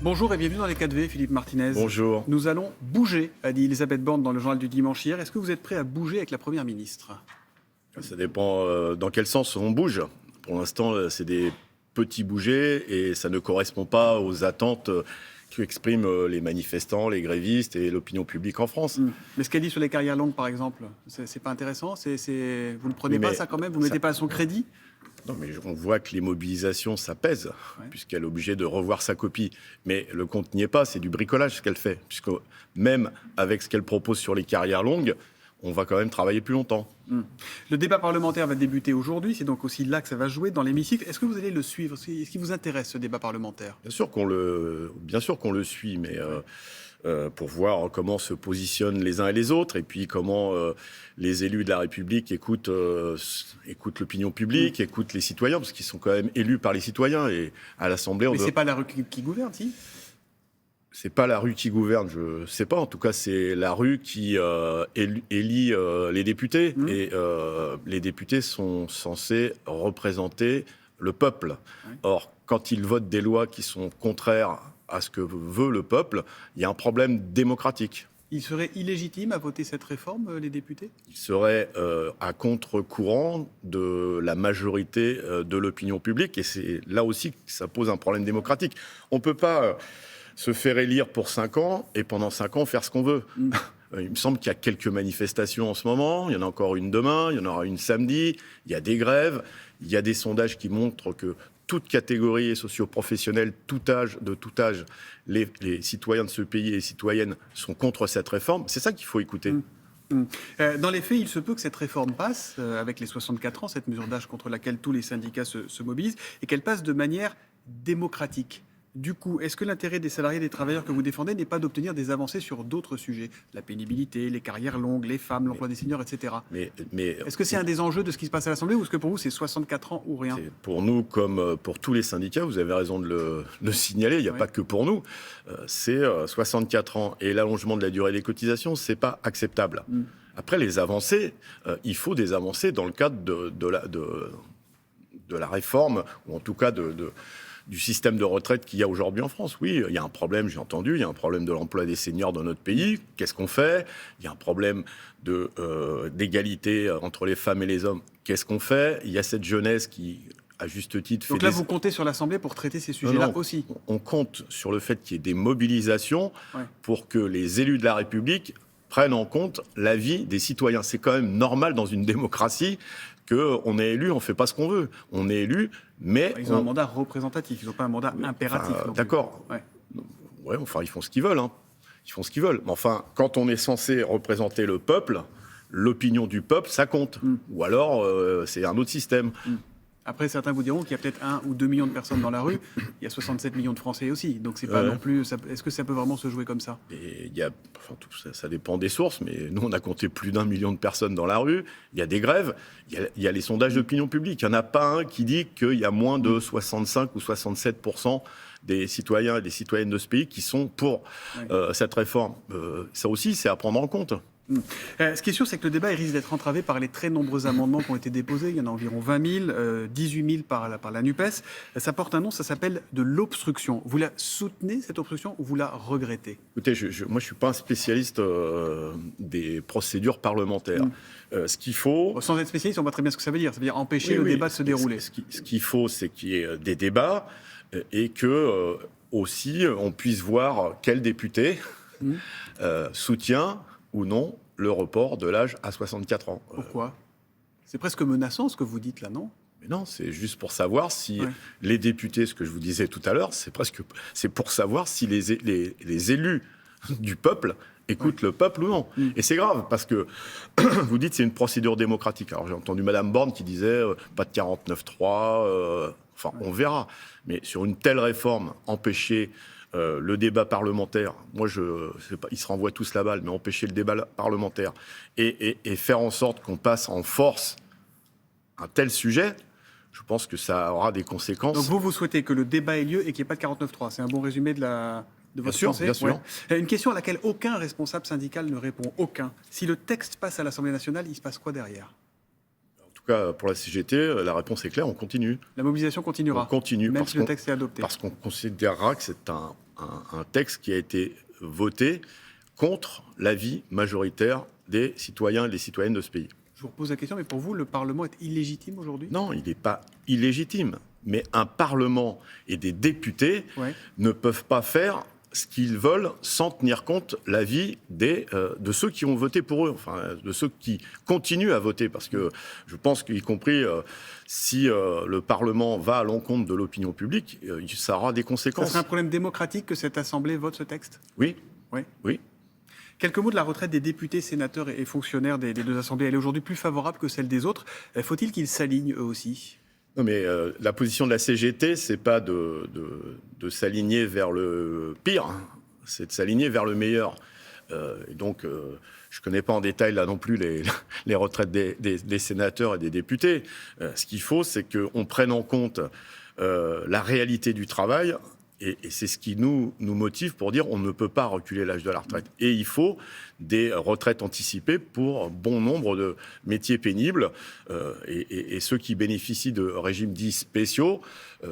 Bonjour et bienvenue dans les 4V, Philippe Martinez. Bonjour. Nous allons bouger, a dit Elisabeth Borne dans le journal du dimanche hier. Est-ce que vous êtes prêt à bouger avec la Première ministre ? Ça dépend dans quel sens on bouge. Pour l'instant, c'est des petits bougers et ça ne correspond pas aux attentes qu'expriment les manifestants, les grévistes et l'opinion publique en France. Mais ce qu'elle dit sur les carrières longues, par exemple, c'est pas intéressant ? Vous ne prenez pas ça quand même ? Vous ne mettez pas à son crédit ? Non, mais on voit que les mobilisations, ça pèse, puisqu'elle est obligée de revoir sa copie. Mais le compte n'y est pas, c'est du bricolage ce qu'elle fait. Puisque même avec ce qu'elle propose sur les carrières longues, on va quand même travailler plus longtemps. Le débat parlementaire va débuter aujourd'hui, c'est donc aussi là que ça va jouer dans l'hémicycle. Est-ce que vous allez le suivre ? Est-ce qu'il vous intéresse ce débat parlementaire ? Bien sûr qu'on le suit, mais pour voir comment se positionnent les uns et les autres, et puis comment les élus de la République écoutent l'opinion publique, écoutent les citoyens, parce qu'ils sont quand même élus par les citoyens. Et à l'Assemblée, Mais c'est pas la rue qui gouverne, si ? C'est pas la rue qui gouverne, je sais pas. En tout cas, c'est la rue qui élit les députés. Et les députés sont censés représenter le peuple. Or, quand ils votent des lois qui sont contraires à ce que veut le peuple, il y a un problème démocratique. Il serait illégitime à voter cette réforme, les députés ? Il serait à contre-courant de la majorité de l'opinion publique. Et c'est là aussi que ça pose un problème démocratique. On ne peut pas se faire élire pour 5 ans et pendant 5 ans faire ce qu'on veut. Il me semble qu'il y a quelques manifestations en ce moment. Il y en a encore une demain, il y en aura une samedi. Il y a des grèves. Il y a des sondages qui montrent que toute catégorie socio-professionnelle, de tout âge, les citoyens de ce pays et les citoyennes sont contre cette réforme. C'est ça qu'il faut écouter. Dans les faits, il se peut que cette réforme passe, avec les 64 ans, cette mesure d'âge contre laquelle tous les syndicats se mobilisent, et qu'elle passe de manière démocratique. Du coup, est-ce que l'intérêt des salariés et des travailleurs que vous défendez n'est pas d'obtenir des avancées sur d'autres sujets ? La pénibilité, les carrières longues, les femmes, l'emploi des seniors, etc. Mais est-ce que c'est un des enjeux de ce qui se passe à l'Assemblée ou est-ce que pour vous c'est 64 ans ou rien ? Pour nous, comme pour tous les syndicats, vous avez raison de le signaler, il n'y a pas que pour nous, c'est 64 ans. Et l'allongement de la durée des cotisations, ce n'est pas acceptable. Après, les avancées, il faut des avancées dans le cadre de la réforme, ou en tout cas du système de retraite qu'il y a aujourd'hui en France. Oui, il y a un problème, j'ai entendu, il y a un problème de l'emploi des seniors dans notre pays. Qu'est-ce qu'on fait ? Il y a un problème d'égalité entre les femmes et les hommes. Qu'est-ce qu'on fait ? Il y a cette jeunesse qui, à juste titre... Donc là, vous comptez sur l'Assemblée pour traiter ces sujets-là aussi ? On compte sur le fait qu'il y ait des mobilisations pour que les élus de la République prennent en compte l'avis des citoyens. C'est quand même normal dans une démocratie qu'on est élu, on ne fait pas ce qu'on veut. On est élu, mais... Ils ont un mandat représentatif, ils n'ont pas un mandat impératif. D'accord. Enfin, ils font ce qu'ils veulent. Ils font ce qu'ils veulent. Mais enfin, quand on est censé représenter le peuple, l'opinion du peuple, ça compte. Ou alors, c'est un autre système. Après, certains vous diront qu'il y a peut-être 1 ou 2 millions de personnes dans la rue. Il y a 67 millions de Français aussi. Donc, c'est pas non plus... Est-ce que ça peut vraiment se jouer comme ça ? Et ça dépend des sources, mais nous, on a compté plus d'1 million de personnes dans la rue. Il y a des grèves. Il y a les sondages d'opinion publique. Il n'y en a pas un qui dit qu'il y a moins de 65 ou 67% des citoyens et des citoyennes de ce pays qui sont pour cette réforme. Ça aussi, c'est à prendre en compte. Ce qui est sûr, c'est que le débat risque d'être entravé par les très nombreux amendements qui ont été déposés. Il y en a environ 20 000, 18 000 par la NUPES. Ça porte un nom, ça s'appelle de l'obstruction. Vous la soutenez, cette obstruction, ou vous la regrettez ? Écoutez, moi, je ne suis pas un spécialiste des procédures parlementaires. Ce qu'il faut... Sans être spécialiste, on voit très bien ce que ça veut dire. Ça veut dire empêcher le débat de se dérouler. Ce qu'il faut, c'est qu'il y ait des débats et que aussi on puisse voir quel député soutient ou non le report de l'âge à 64 ans. Pourquoi ? C'est presque menaçant ce que vous dites là, non ? Mais non, c'est juste pour savoir si les députés, ce que je vous disais tout à l'heure, c'est pour savoir si les élus du peuple écoutent le peuple ou non. Et c'est grave, parce que vous dites c'est une procédure démocratique. Alors j'ai entendu Madame Borne qui disait pas de 49.3, on verra. Mais sur une telle réforme, empêcher le débat parlementaire, moi ils se renvoient tous la balle, mais empêcher le débat parlementaire et faire en sorte qu'on passe en force un tel sujet, je pense que ça aura des conséquences. Donc vous souhaitez que le débat ait lieu et qu'il n'y ait pas de 49.3. C'est un bon résumé de votre pensée ? Bien sûr. Une question à laquelle aucun responsable syndical ne répond. Aucun. Si le texte passe à l'Assemblée nationale, il se passe quoi derrière ? En tout cas, pour la CGT, la réponse est claire, on continue. La mobilisation continuera. On continue. Même si le texte est adopté. Parce qu'on considérera que c'est un un texte qui a été voté contre l'avis majoritaire des citoyens et des citoyennes de ce pays. Je vous repose la question, mais pour vous, le Parlement est illégitime aujourd'hui ? Non, il n'est pas illégitime. Mais un Parlement et des députés ne peuvent pas faire ce qu'ils veulent sans tenir compte l'avis de ceux qui ont voté pour eux, enfin de ceux qui continuent à voter. Parce que je pense qu'y compris si le Parlement va à l'encontre de l'opinion publique, ça aura des conséquences. Ça serait un problème démocratique que cette Assemblée vote ce texte ? Oui. Oui. Oui. Quelques mots de la retraite des députés, sénateurs et fonctionnaires des deux assemblées. Elle est aujourd'hui plus favorable que celle des autres. Faut-il qu'ils s'alignent eux aussi ? Non, mais la position de la CGT, c'est pas de s'aligner vers le pire, c'est de s'aligner vers le meilleur. Et donc, je connais pas en détail là non plus les retraites des sénateurs et des députés. Ce qu'il faut, c'est qu'on prenne en compte la réalité du travail. Et c'est ce qui nous motive pour dire on ne peut pas reculer l'âge de la retraite. Et il faut des retraites anticipées pour bon nombre de métiers pénibles. Et ceux qui bénéficient de régimes dits spéciaux,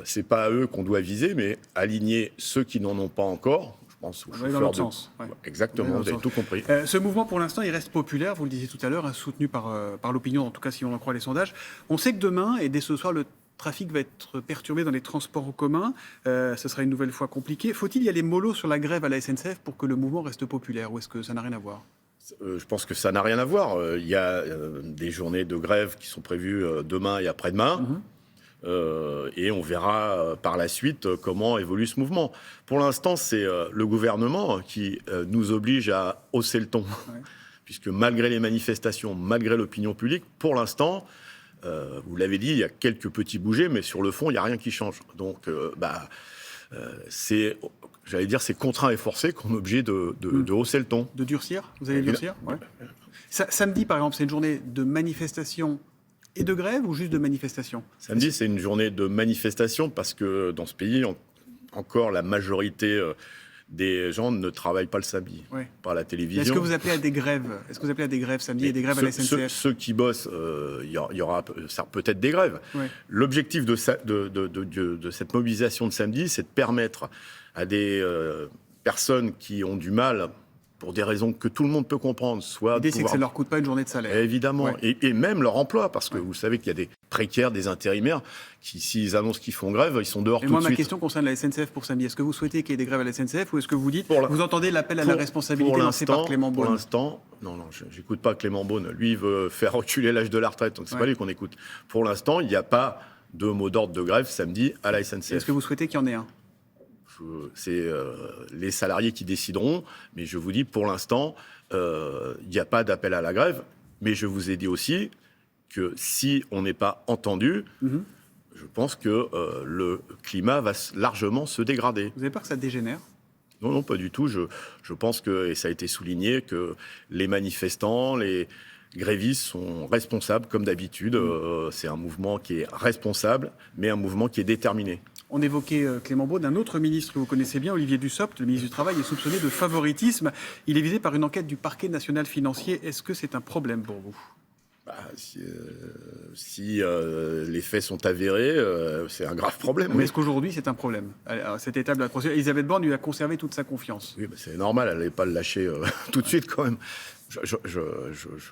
c'est pas à eux qu'on doit viser, mais aligner ceux qui n'en ont pas encore. Je pense aux chauffeurs dans l'autre sens. Ouais. Exactement, vous avez tout compris. Ce mouvement, pour l'instant, il reste populaire, vous le disiez tout à l'heure, soutenu par l'opinion, en tout cas si on en croit les sondages. On sait que demain, et dès ce soir, le trafic va être perturbé dans les transports en commun. Ce sera une nouvelle fois compliqué. Faut-il y aller mollo sur la grève à la SNCF pour que le mouvement reste populaire, ou est-ce que ça n'a rien à voir ? Je pense que ça n'a rien à voir. Il y a des journées de grève qui sont prévues demain et après-demain. Et on verra par la suite comment évolue ce mouvement. Pour l'instant, c'est le gouvernement qui nous oblige à hausser le ton. Ouais. Puisque malgré les manifestations, malgré l'opinion publique, pour l'instant... vous l'avez dit, il y a quelques petits bougés, mais sur le fond, il n'y a rien qui change. Donc, c'est contraint et forcé qu'on est obligé de hausser le ton. De durcir ? Vous allez durcir ? Ouais. Samedi, par exemple, c'est une journée de manifestation et de grève ou juste de manifestation ? Samedi, c'est une journée de manifestation parce que dans ce pays, encore la majorité... des gens ne travaillent pas le samedi, pas à la télévision. Est-ce que vous appelez à des grèves ? Est-ce que vous appelez à des grèves samedi et des grèves à la SNCF ? Ceux qui bossent, il y aura peut-être des grèves. Ouais. L'objectif de cette mobilisation de samedi, c'est de permettre à des personnes qui ont du mal, pour des raisons que tout le monde peut comprendre, soit... L'idée, c'est que ça ne leur coûte pas une journée de salaire. Évidemment, et même leur emploi, parce que vous savez qu'il y a des précaires, des intérimaires, qui, s'ils annoncent qu'ils font grève, ils sont dehors tout de suite. Et moi, ma question concerne la SNCF pour samedi. Est-ce que vous souhaitez qu'il y ait des grèves à la SNCF ou est-ce que vous dites, vous entendez l'appel à la responsabilité lancé par Clément Beaune ? Pour l'instant, non, j'écoute pas Clément Beaune. Lui, il veut faire reculer l'âge de la retraite, donc c'est pas lui qu'on écoute. Pour l'instant, il n'y a pas de mot d'ordre de grève samedi à la SNCF. Est-ce que vous souhaitez qu'il y en ait un ? C'est les salariés qui décideront, mais je vous dis, pour l'instant, il n'y a pas d'appel à la grève. Mais je vous ai dit aussi que si on n'est pas entendu, je pense que le climat va largement se dégrader. Vous avez peur que ça dégénère ? Non, pas du tout. Je pense que, et ça a été souligné, que les manifestants, les grévistes sont responsables, comme d'habitude. C'est un mouvement qui est responsable, mais un mouvement qui est déterminé. On évoquait Clément Beaune, un autre ministre que vous connaissez bien, Olivier Dussopt, le ministre du Travail, est soupçonné de favoritisme. Il est visé par une enquête du parquet national financier. Est-ce que c'est un problème pour vous ? Si les faits sont avérés, c'est un grave problème. Mais est-ce qu'aujourd'hui, c'est un problème ? À cette étape de la procédure, Elisabeth Borne lui a conservé toute sa confiance. Oui, c'est normal, elle n'allait pas le lâcher tout de suite quand même. Je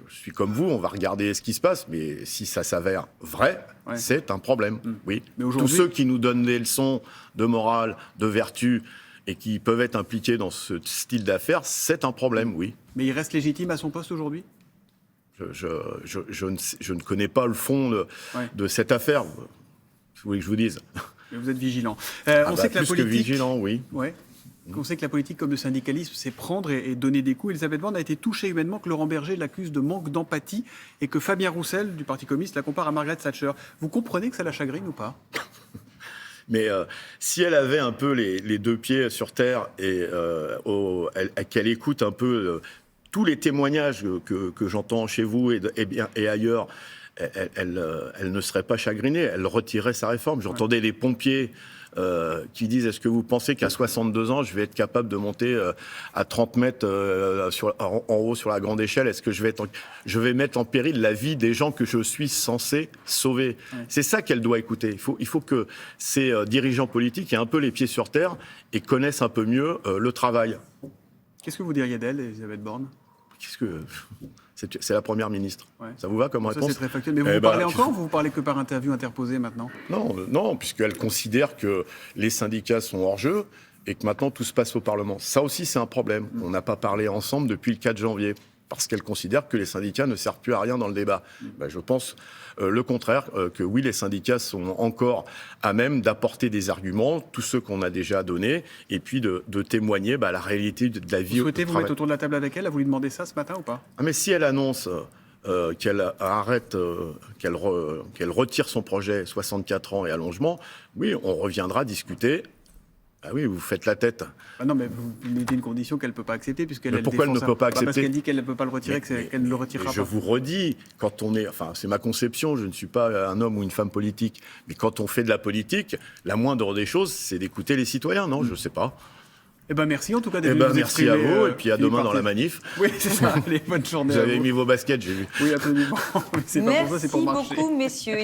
suis comme vous, on va regarder ce qui se passe, mais si ça s'avère vrai, c'est un problème. Oui. Mais tous ceux qui nous donnent des leçons de morale, de vertu, et qui peuvent être impliqués dans ce style d'affaires, c'est un problème, oui. Mais il reste légitime à son poste aujourd'hui ? Je ne connais pas le fond de cette affaire. Vous voulez que je vous dise ? Mais vous êtes vigilant. On sait que la politique... que vigilant, oui. Ouais. On sait que la politique comme le syndicalisme, c'est prendre et donner des coups. Elisabeth Borne a été touchée humainement que Laurent Berger l'accuse de manque d'empathie et que Fabien Roussel, du Parti communiste, la compare à Margaret Thatcher. Vous comprenez que ça la chagrine ou pas ? Mais si elle avait un peu les deux pieds sur terre et qu'elle écoute un peu tous les témoignages que j'entends chez vous et ailleurs, elle ne serait pas chagrinée. Elle retirerait sa réforme. J'entendais les pompiers qui disent est-ce que vous pensez qu'à 62 ans, je vais être capable de monter à 30 mètres en haut sur la grande échelle? Est-ce que je vais mettre en péril la vie des gens que je suis censé sauver? C'est ça qu'elle doit écouter. Il faut que ces dirigeants politiques aient un peu les pieds sur terre et connaissent un peu mieux le travail. Qu'est-ce que vous diriez d'elle, Elisabeth Borne? C'est la première ministre. Ouais. Ça vous va comme réponse? Ça, c'est très factuel. Mais vous parlez encore ou vous parlez que par interview interposée maintenant? Non, puisqu'elle considère que les syndicats sont hors jeu et que maintenant tout se passe au Parlement. Ça aussi, c'est un problème. On n'a pas parlé ensemble depuis le 4 janvier. Parce qu'elle considère que les syndicats ne servent plus à rien dans le débat. Je pense le contraire, que oui, les syndicats sont encore à même d'apporter des arguments, tous ceux qu'on a déjà donnés, et puis de témoigner la réalité de la vie. Vous souhaitez vous mettre autour de la table avec elle? Vous lui demandez ça ce matin ou pas? Mais si elle annonce qu'elle arrête, qu'elle retire son projet 64 ans et allongement, oui, on reviendra discuter. Ah oui, vous faites la tête. Non, mais vous mettez une condition qu'elle ne peut pas accepter, puisqu'elle pourquoi elle ne peut pas accepter? Parce qu'elle dit qu'elle ne peut pas le retirer, qu'elle ne le retirera pas. Je vous redis, quand on est... Enfin, c'est ma conception, je ne suis pas un homme ou une femme politique, mais quand on fait de la politique, la moindre des choses, c'est d'écouter les citoyens, non? Je ne sais pas. Merci en tout cas d'être venu nous merci à vous, et puis à demain dans la manif. Oui, c'est ça. Allez, bonne journée. Vous avez mis vos baskets, j'ai vu. Oui, absolument. Mais c'est pas pour ça, c'est pour marcher. Merci beaucoup, messieurs.